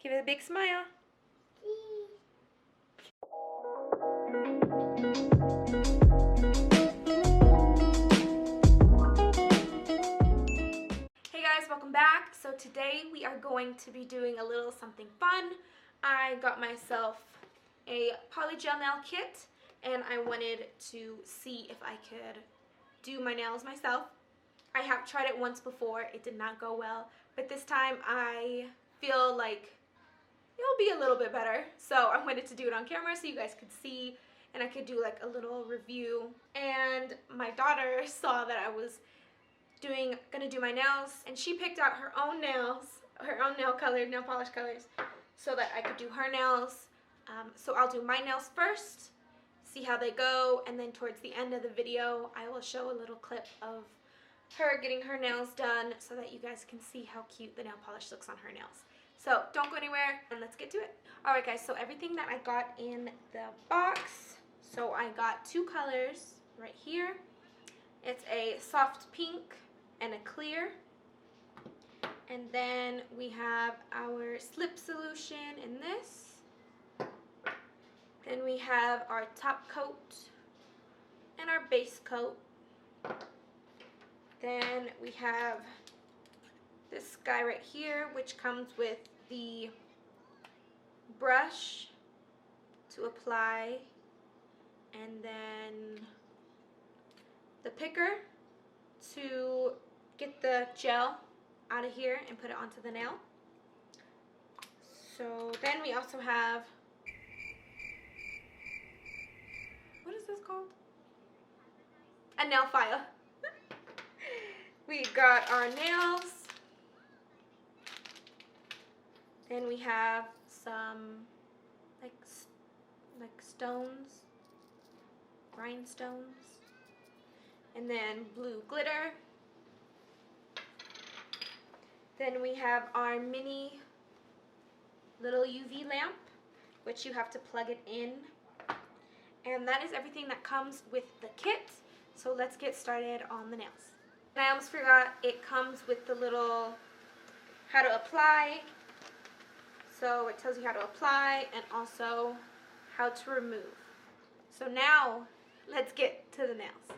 Give it a big smile. Hey guys, welcome back. So today we are going to be doing a little something fun. I got myself a Polygel nail kit and I wanted to see if I could do my nails myself. I have tried it once before. It did not go well, but this time I feel like it'll be a little bit better. So I wanted to do it on camera so you guys could see and I could do like a little review. And my daughter saw that I was gonna do my nails, and she picked out her own nails, her own nail polish colors, so that I could do her nails. So I'll do my nails first, see how they go, and then towards the end of the video I will show a little clip of her getting her nails done so that you guys can see how cute the nail polish looks on her nails. So don't go anywhere and let's get to it. Alright guys, so everything that I got in the box, so I got two colors right here. It's a soft pink and a clear. And then we have our slip solution in this. Then we have our top coat and our base coat. Then we have this guy right here, which comes with the brush to apply, and then the picker to get the gel out of here and put it onto the nail. So then we also have, what is this called? A nail file. We got our nails. Then we have some like stones, rhinestones, and then blue glitter. Then we have our mini little UV lamp, which you have to plug it in. And that is everything that comes with the kit. So let's get started on the nails. And I almost forgot, it comes with the little how to apply. So it tells you how to apply and also how to remove. So now let's get to the nails.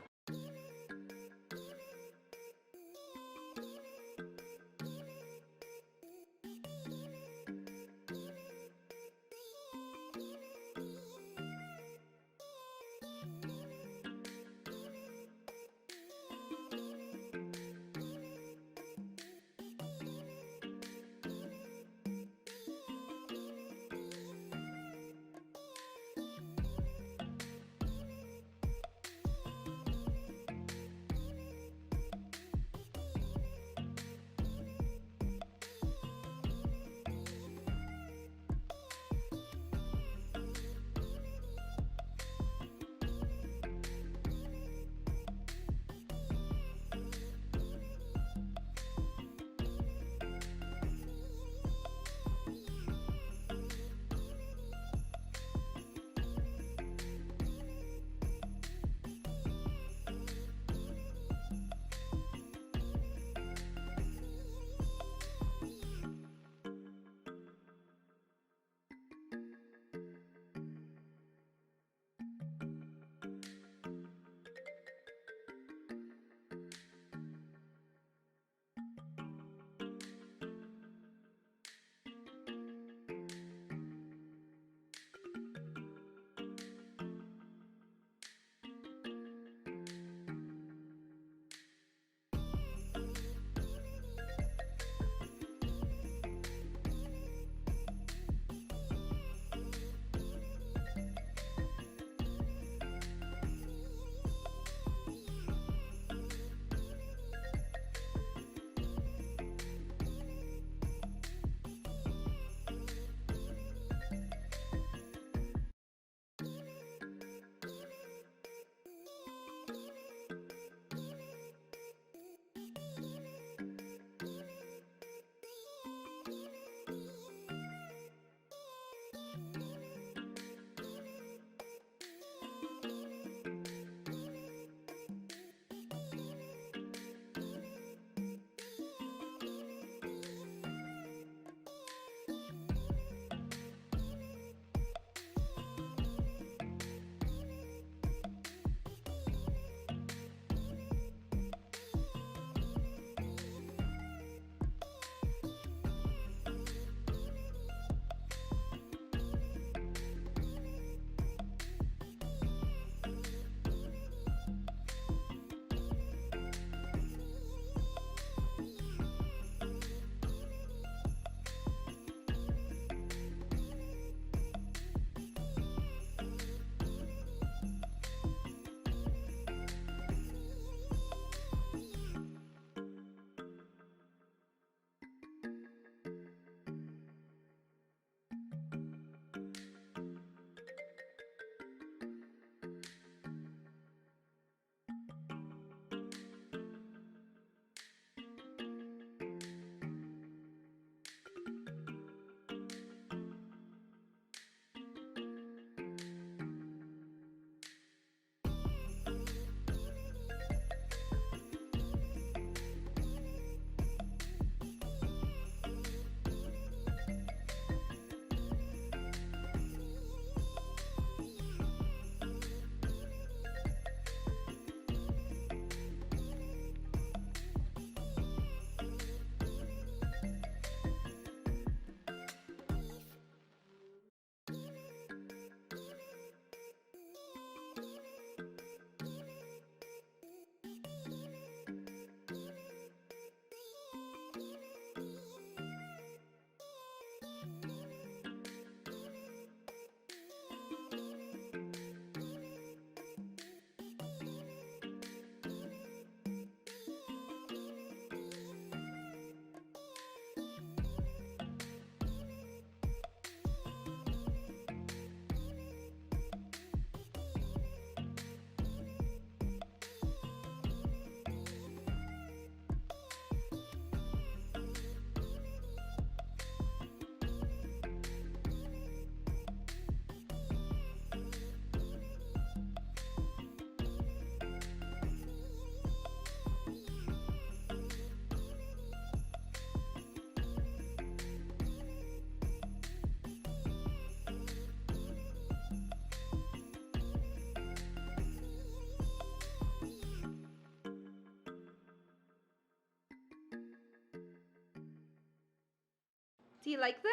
Do you like them?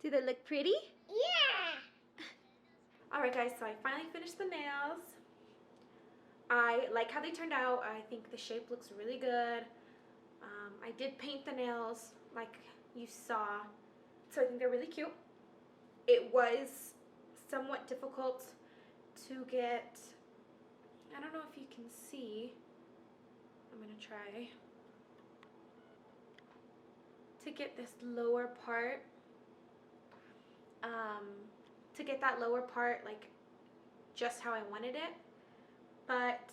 Do they look pretty? Yeah. Alright guys, so I finally finished the nails. I like how they turned out. I think the shape looks really good. I did paint the nails like you saw, so I think they're really cute. It was somewhat difficult to get, I don't know if you can see, I'm going to try, to get this lower part, like just how I wanted it. But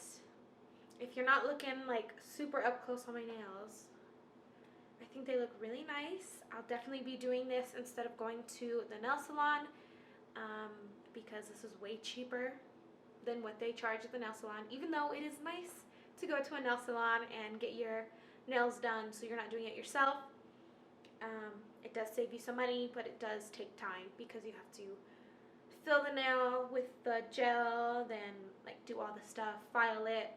if you're not looking like super up close on my nails, I think they look really nice. I'll definitely be doing this instead of going to the nail salon, because this is way cheaper than what they charge at the nail salon, even though it is nice to go to a nail salon and get your nails done so you're not doing it yourself. It does save you some money, but it does take time because you have to fill the nail with the gel, then like do all the stuff, file it.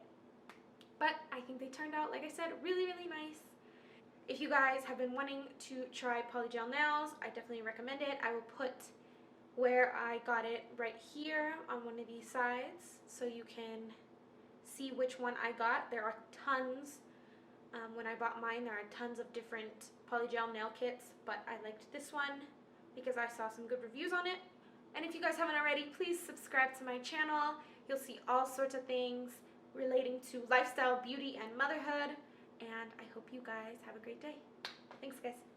But I think they turned out, like I said, really, really nice. If you guys have been wanting to try Polygel nails, I definitely recommend it. I will put where I got it right here on one of these sides so you can see which one I got. There are tons. When I bought mine, there are tons of different Polygel nail kits, but I liked this one because I saw some good reviews on it. And if you guys haven't already, please subscribe to my channel. You'll see all sorts of things relating to lifestyle, beauty, and motherhood. And I hope you guys have a great day. Thanks, guys.